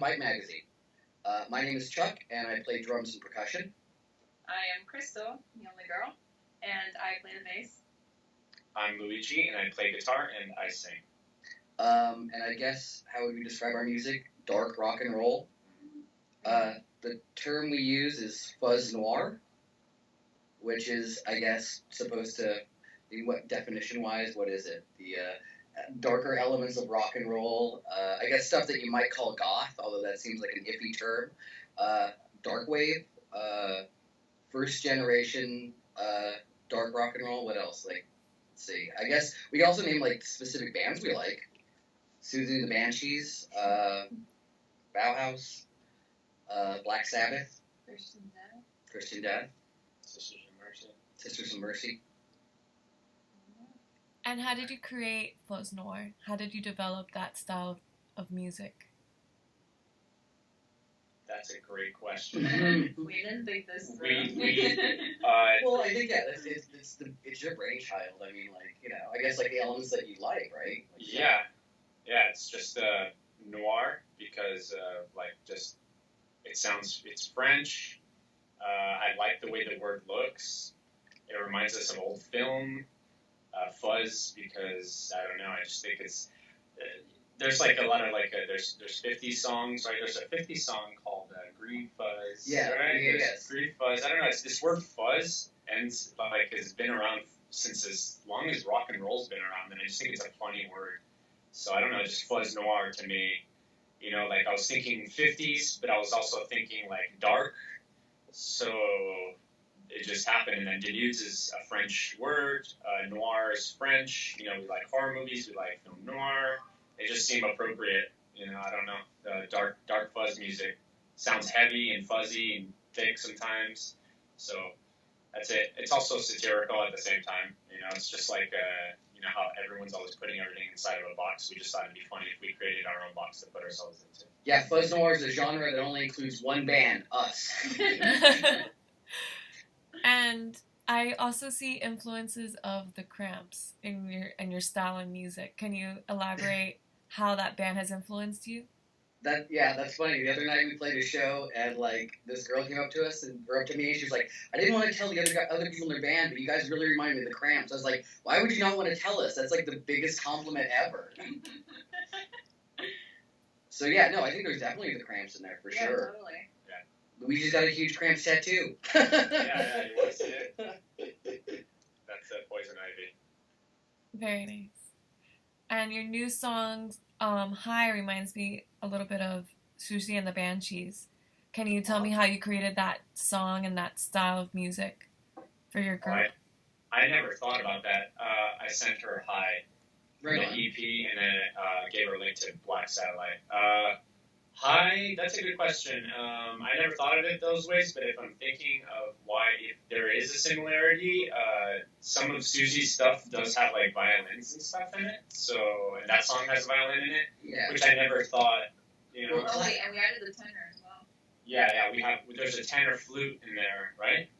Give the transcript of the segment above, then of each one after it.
Fight magazine. My name is Chuck, and I play drums and percussion. I am Crystal, the only girl, and I play the bass. I'm Luigi, and I play guitar and I sing. And I guess, how would we describe our music? Dark rock and roll. The term we use is fuzz noir, which is, I guess, supposed to be, what definition-wise, what is it? The darker elements of rock and roll. I guess stuff that you might call goth, although that seems like an iffy term. Dark wave, first generation dark rock and roll. What else? Like, let's see. I guess we can also name like specific bands we like. Susie and the Banshees, Bauhaus, Black Sabbath, Christian Death, Sisters of Mercy. And how did you create fuzz noir? How did you develop that style of music? That's a great question. We didn't think this through. Well, I think it's your brainchild. I mean, like, you know, I guess like the elements that you like, right? Like, yeah. It's just noir because it's French. I like the way the word looks. It reminds us of old film. Fuzz because I don't know. I just think it's there's like a lot of there's 50 songs, right? There's a 50 song called Green Fuzz. Yeah, right. Yes. Green Fuzz. I don't know. It's this word fuzz and has been around since as long as rock and roll's been around, and I just think it's a funny word. So I don't know. Just fuzz noir to me. You know, like I was thinking 50s, but I was also thinking like dark. So it just happened, and then Dénudés is a French word. Noir is French. You know, we like horror movies. We like film noir. They just seem appropriate. You know, I don't know. Dark fuzz music sounds heavy and fuzzy and thick sometimes. So that's it. It's also satirical at the same time. You know, it's just like you know how everyone's always putting everything inside of a box. We just thought it'd be funny if we created our own box to put ourselves into. Yeah, fuzz noir is a genre that only includes one band, us. And I also see influences of the Cramps in your style and music. Can you elaborate how that band has influenced you? That's funny. The other night we played a show, and like this girl came up to us or up to me, and she was like, "I didn't want to tell the other people in their band, but you guys really remind me of the Cramps." I was like, "Why would you not want to tell us? That's like the biggest compliment ever." So yeah, no, I think there's definitely the Cramps in there for sure. Yeah, totally. Luigi's got a huge Cramps tattoo. Yeah, you want to see it? That's Poison Ivy. Very nice. And your new song, High, reminds me a little bit of Susie and the Banshees. Can you tell me how you created that song and that style of music for your group? I never thought about that. I sent her High, the EP, and then gave her a link to Black Satellite. Hi, that's a good question. I never thought of it those ways, but if I'm thinking of why, if there is a similarity, some of Susie's stuff does have like violins and stuff in it. So, and that song has a violin in it, which I never thought, you know. Oh, wait, and we added the tenor as well. Yeah, there's a tenor flute in there, right?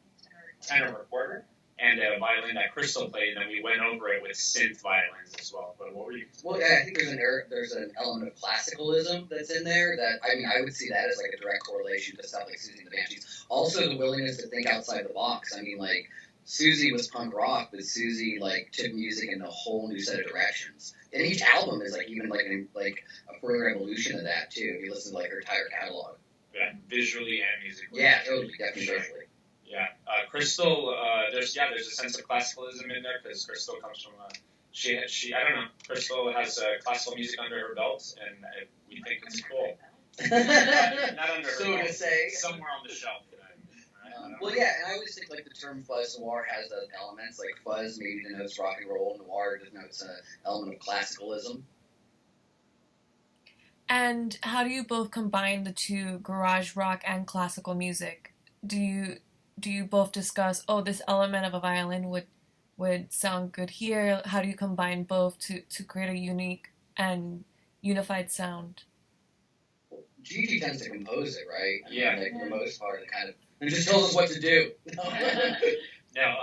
Tenor recorder. And a violin that Crystal played, and then we went over it with synth violins as well. But what were you? Well, yeah, I think there's an element of classicalism that's in there that, I mean, I would see that as like a direct correlation to stuff like Susie and the Banshees. Also, the willingness to think outside the box. I mean, like, Susie was punk rock, but Susie, like, took music in a whole new set of directions. And each album is, like, even, like a further evolution of that, too, if you listen to, like, her entire catalog. Yeah, visually and musically. Yeah, totally, definitely visually. Yeah, Crystal. There's a sense of classicalism in there because Crystal comes from she. I don't know. Crystal has classical music under her belt, and we think it's cool. Not under her belt. To say. Somewhere on the shelf. Well, yeah, and I always think like the term fuzz noir has those elements. Like fuzz maybe denotes rock and roll, noir denotes an element of classicalism. And how do you both combine the two, garage rock and classical music? Do you both discuss, this element of a violin would sound good here? How do you combine both to create a unique and unified sound? Gigi tends to compose it, right? Yeah. Like, for the most part, it kind of... And just tells us what to do. Now,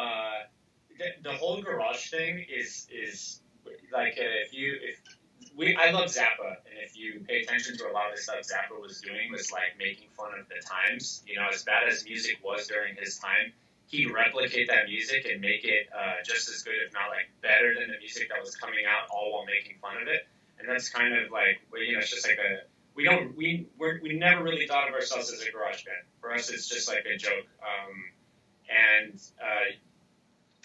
the whole garage thing is like, if I love Zappa, and if you pay attention to a lot of the stuff Zappa was doing, was like making fun of the times. You know, as bad as music was during his time, he'd replicate that music and make it just as good, if not like better than the music that was coming out, all while making fun of it. And that's kind of like, you know, it's just like we never really thought of ourselves as a garage band. For us, it's just like a joke.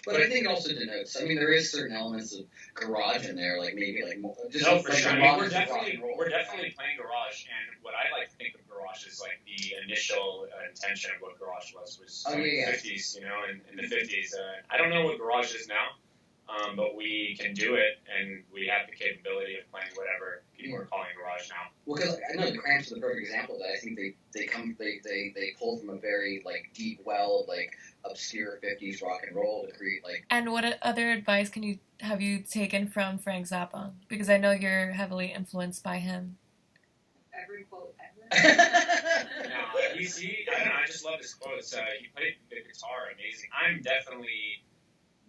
But I think it also denotes, I mean, there is certain elements of garage in there, like maybe like more, just no, like for sure. I the mean, modern rock and roll. we're definitely playing garage, and what I like to think of garage is like the initial intention of what garage was in the 50s, you know, in the 50s. I don't know what garage is now, but we can do it, and we have the capability of playing whatever people are calling garage now. Well, because I know the Cramps are the perfect example of that. I think they pull from a very like deep well of like obscure 50s rock and roll to create like. And what other advice have you taken from Frank Zappa? Because I know you're heavily influenced by him. Every quote ever. No, I don't know. I just love his quotes. He played the guitar amazing. I'm definitely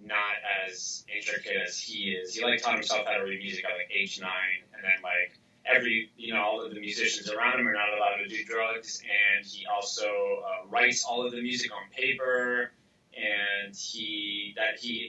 not as intricate as he is. He taught himself how to read music at like age 9, and then all of the musicians around him are not allowed to do drugs, and he also writes all of the music on paper, and he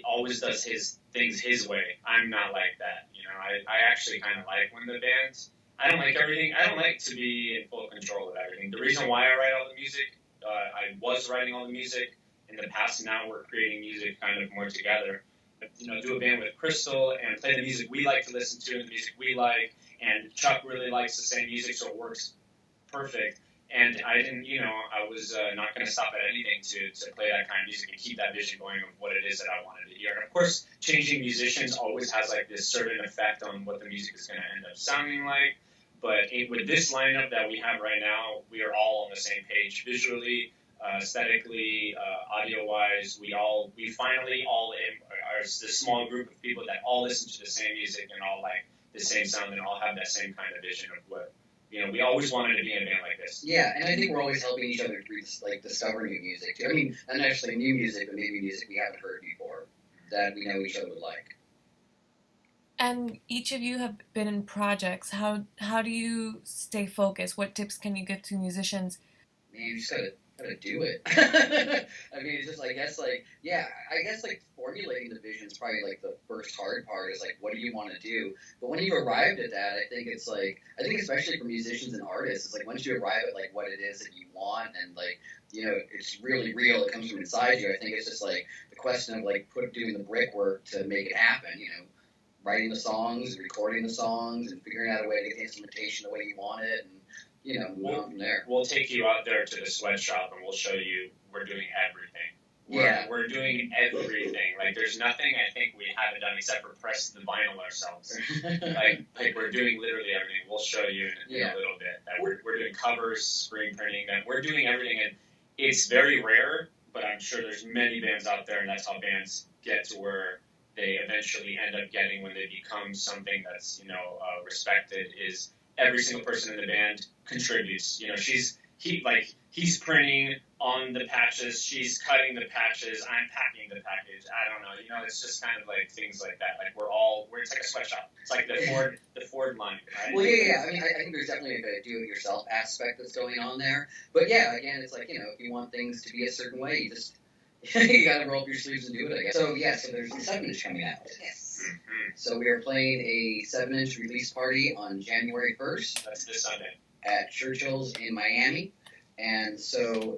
always does his things his way. I'm not like that, you know. I actually kind of like when the bands. I don't like everything. I don't like to be in full control of everything. The reason why I write all the music, I was writing all the music in the past. Now we're creating music kind of more together. But, you know, do a band with Crystal and play the music we like to listen to and the music we like. And Chuck really likes the same music, so it works perfect. And I didn't, you know, I was not going to stop at anything to play that kind of music and keep that vision going of what it is that I wanted to hear. And of course, changing musicians always has like this certain effect on what the music is going to end up sounding like. But with this lineup that we have right now, we are all on the same page visually, aesthetically, audio-wise. We finally all are this small group of people that all listen to the same music and all like the same sound and all have that same kind of vision of what, you know, we always wanted to be in a band like this. Yeah, and I think we're always helping each other discover new music too. I mean, not necessarily new music, but maybe music we haven't heard before that we know each other would like. And each of you have been in projects. How do you stay focused? What tips can you give to musicians? Man, you just gotta do it. I mean, it's just, I guess formulating the vision is probably like the first hard part is like, what do you want to do? But when you've arrived at that, I think especially for musicians and artists, it's like once you arrive at like what it is that you want and like, you know, it's really real, it comes from inside you. I think it's just like the question of like doing the brickwork to make it happen, you know, writing the songs, recording the songs, and figuring out a way to get the instrumentation the way you want it, and you know, move on from there. We'll take you out there to the sweatshop and we'll show you we're doing everything. We're doing everything. Like, there's nothing I think we haven't done except for press the vinyl ourselves. like we're doing literally everything. We'll show you in a little bit that we're doing covers, screen printing, that we're doing everything, and it's very rare, but I'm sure there's many bands out there, and that's how bands get to where they eventually end up getting when they become something that's, you know, respected, is every single person in the band contributes. You know, he's printing on the patches, she's cutting the patches, I'm packing the package. I don't know, you know, it's just kind of like things like that. Like it's like a sweatshop. It's like the Ford line, right? Well, yeah. I mean, I think there's definitely a do-it-yourself aspect that's going on there. But yeah, again, it's like, you know, if you want things to be a certain way, you just you gotta roll up your sleeves and do it, I guess. So there's the 7-inch coming out. Yes. Mm-hmm. So we are playing a 7-inch release party on January 1st. That's this Sunday. At Churchill's in Miami. And so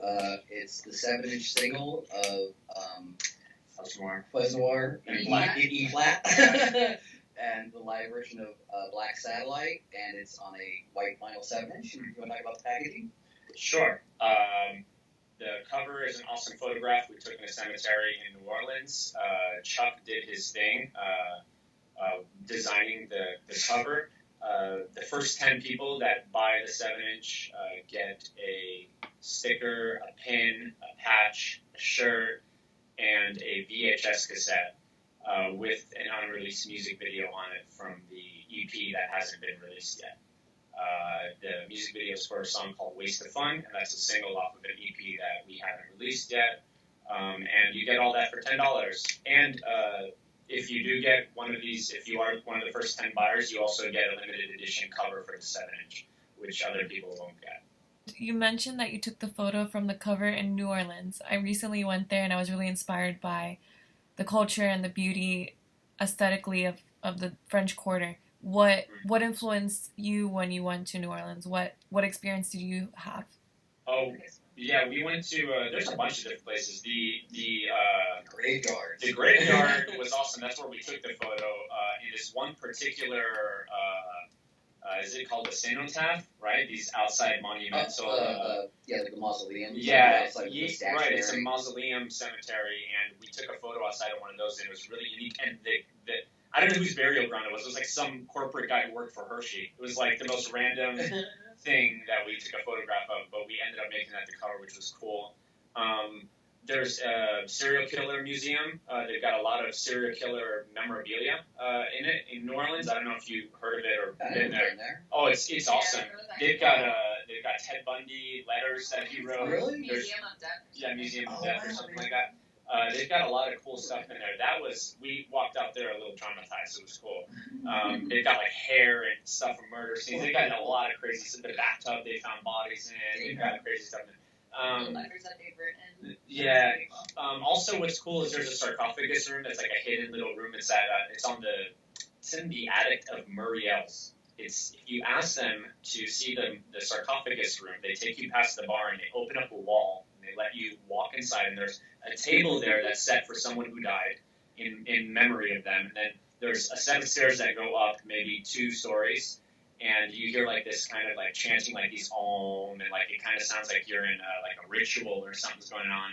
it's the 7-inch single of Fuzz Noir in E flat, and the live version of Black Satellite, and it's on a white vinyl 7-inch. You want to talk about the packaging? Sure. The cover is an awesome photograph we took in a cemetery in New Orleans. Chuck did his thing, designing the cover. The first 10 people that buy the 7-inch get a sticker, a pin, a patch, a shirt, and a VHS cassette with an unreleased music video on it from the EP that hasn't been released yet. The music video is for a song called Waste of Fun, and that's a single off of an EP that we haven't released yet. And you get all that for $10. And if you do get one of these, if you are one of the first 10 buyers, you also get a limited edition cover for the 7-inch, which other people won't get. You mentioned that you took the photo from the cover in New Orleans. I recently went there and I was really inspired by the culture and the beauty aesthetically of the French Quarter. What influenced you when you went to New Orleans? What experience did you have? Oh, yeah, we went to, there's a bunch of different places. The graveyard. The graveyard was awesome. That's where we took the photo. In this one particular, is it called the cenotaph, right? These outside monumental. Like the mausoleum. Yeah, outside the right. It's a mausoleum cemetery, and we took a photo outside of one of those, and it was really unique. And I don't know whose burial ground it was. It was like some corporate guy who worked for Hershey. It was like the most random thing that we took a photograph of, but we ended up making that the cover, which was cool. There's a serial killer museum. They've got a lot of serial killer memorabilia in it in New Orleans. I don't know if you heard of it or been there. Oh, it's awesome. They've got Ted Bundy letters that he wrote. Really? Museum of Death. Yeah, Museum of Death or something like that. They've got a lot of cool stuff in there. We walked out there a little traumatized. It was cool. They've got like hair and stuff from murder scenes. They've got a lot of crazy stuff. The bathtub they found bodies in. They've got crazy stuff in there. Letters that they've written. Yeah. Also, what's cool is there's a sarcophagus room that's like a hidden little room. It's in the attic of Muriel's. If you ask them to see the sarcophagus room, they take you past the bar and they open up a wall and they let you walk inside, and there's a table there that's set for someone who died in memory of them. And then there's a set of stairs that go up maybe 2 stories. And you hear like this kind of like chanting like these om, and like it kind of sounds like you're in like a ritual or something's going on.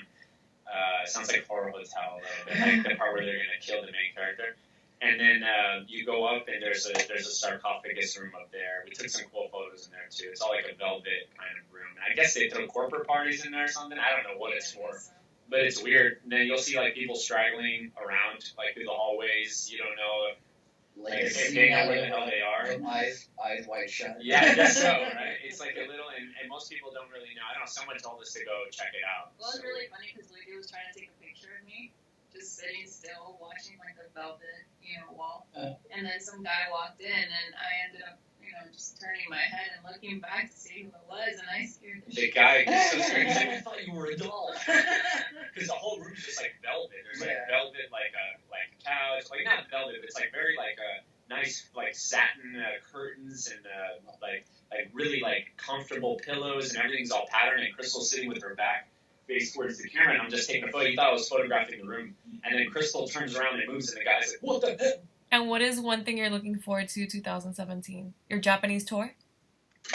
It sounds like Horror Hotel a little bit, like the part where they're gonna kill the main character. And then you go up and there's a sarcophagus room up there. We took some cool photos in there too. It's all like a velvet kind of room. And I guess they throw corporate parties in there or something. I don't know what it's for, but it's weird. And then you'll see like people straggling around like through the hallways. You don't know if they know where the hell they are. Eyes wide shut. Yeah, I guess so, right? It's like a little, and most people don't really know. I don't know, someone told us to go check it out. Well, it was really funny because Luigi was trying to take a picture of me, just sitting still, watching like the velvet, wall. And then some guy walked in, and I ended up, just turning my head and looking back to see who it was, and I scared the shit. Guy gets so scared. He's like, I thought you were a doll. Because the whole room's just like velvet. There's like velvet, like a couch, like not velvet, but it's like very like a nice like satin curtains and like really like comfortable pillows, and everything's all patterned. And Crystal's sitting with her back face towards the camera, and I'm just taking a photo. He thought I was photographing the room, and then Crystal turns around and moves, and the guy's like, "What the heck?" And what is one thing you're looking forward to 2017? Your Japanese tour?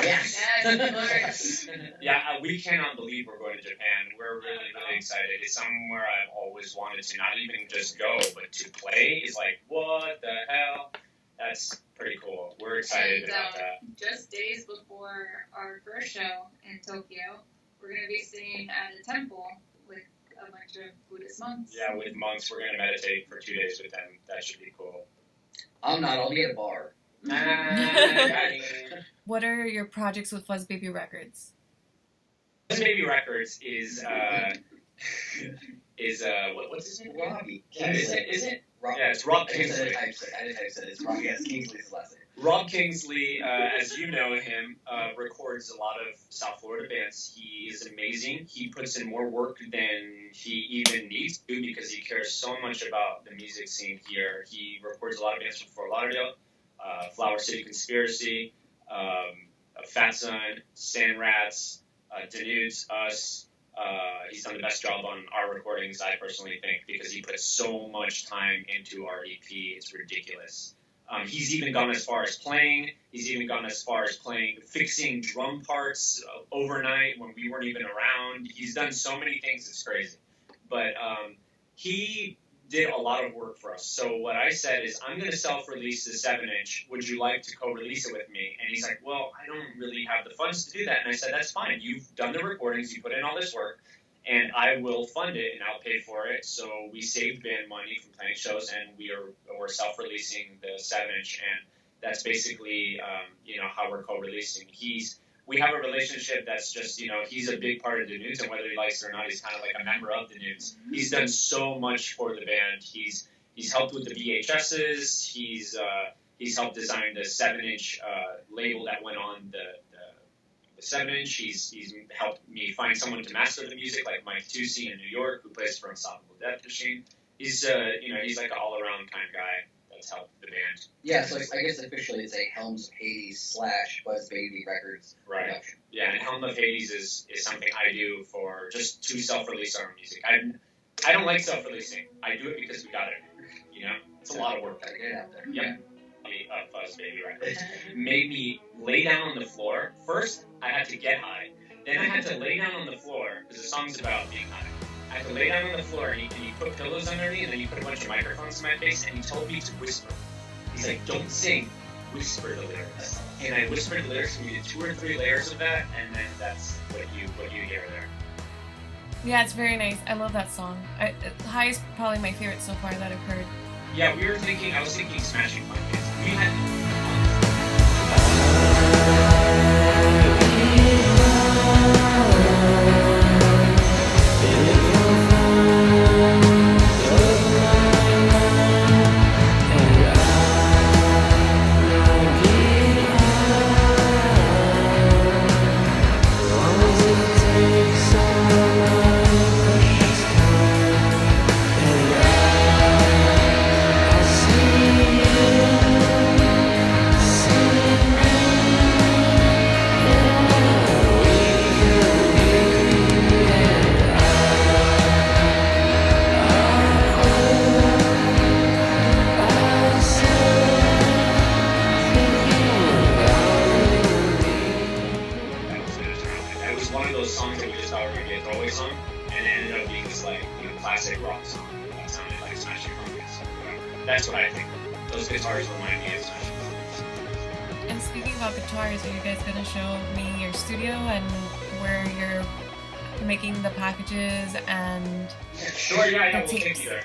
Yes. Yes. Yeah, we cannot believe we're going to Japan. We're really, really excited. It's somewhere I've always wanted to not even just go, but to play is like, what the hell? That's pretty cool. We're excited about that. Just days before our first show in Tokyo, we're going to be staying at a temple with a bunch of Buddhist monks. Yeah, with monks. We're going to meditate for 2 days with them. That should be cool. I'm not. I'll be at a bar. What are your projects with Fuzz Baby Records? Fuzz Baby Records is what's his name? Robbie. Is it? Rob, yeah, it's Rob I Kingsley. didn't type it. It's Robbie. Yes, Kingsley's last name. Rob Kingsley, as you know him, records a lot of South Florida bands. He is amazing. He puts in more work than he even needs to because he cares so much about the music scene here. He records a lot of bands from Fort Lauderdale, Flower City Conspiracy, Fat Son, Sand Rats, Dénudés, us. He's done the best job on our recordings, I personally think, because he puts so much time into our EP. It's ridiculous. He's even gone as far as playing. He's even gone as far as fixing drum parts overnight when we weren't even around. He's done so many things, it's crazy. But he did a lot of work for us. So what I said is, I'm going to self-release the 7-inch. Would you like to co-release it with me? And he's like, well, I don't really have the funds to do that. And I said, that's fine. You've done the recordings. You put in all this work. And I will fund it, and I'll pay for it. So we saved band money from playing shows, and we're self-releasing the 7-inch, and that's basically how we're co-releasing. We have a relationship that's just he's a big part of the Nudes, and whether he likes it or not, he's kind of like a member of the Nudes. He's done so much for the band. He's He's helped with the VHSs. He's helped design the 7-inch label that went on the 7-inch. He's helped me find someone to master the music, like Mike Tucci in New York, who plays for Unstoppable Death Machine. He's he's like an all-around kind of guy that's helped the band. Yeah, so I guess officially it's a Helms of Hades / Buzz Baby Records production. Yeah, and Helm of Hades is something I do for just to self-release our music. I don't like self-releasing. I do it because we got it. It's a lot of work. Gotta get it out there. Yep. Buzz Baby Records made me lay down on the floor. First, I had to get high. Then I had to lay down on the floor because the song's about being high. I had to lay down on the floor, and he put pillows under me, and then he put a bunch of microphones in my face, and he told me to whisper. He's like, "Don't sing, whisper the lyrics." And I whispered the lyrics, and we did 2 or 3 layers of that, and then that's what you hear there. Yeah, it's very nice. I love that song. High is probably my favorite so far that I've heard. Yeah, I was thinking Smashing Pumpkins. We had... classic rock song that sounded like Smashing Pumpkins. That's what I think. Those guitars remind me of Smashing Pumpkins. And speaking about guitars, are you guys going to show me your studio and where you're making the packages and Sure, yeah, the we'll take tapes? you there.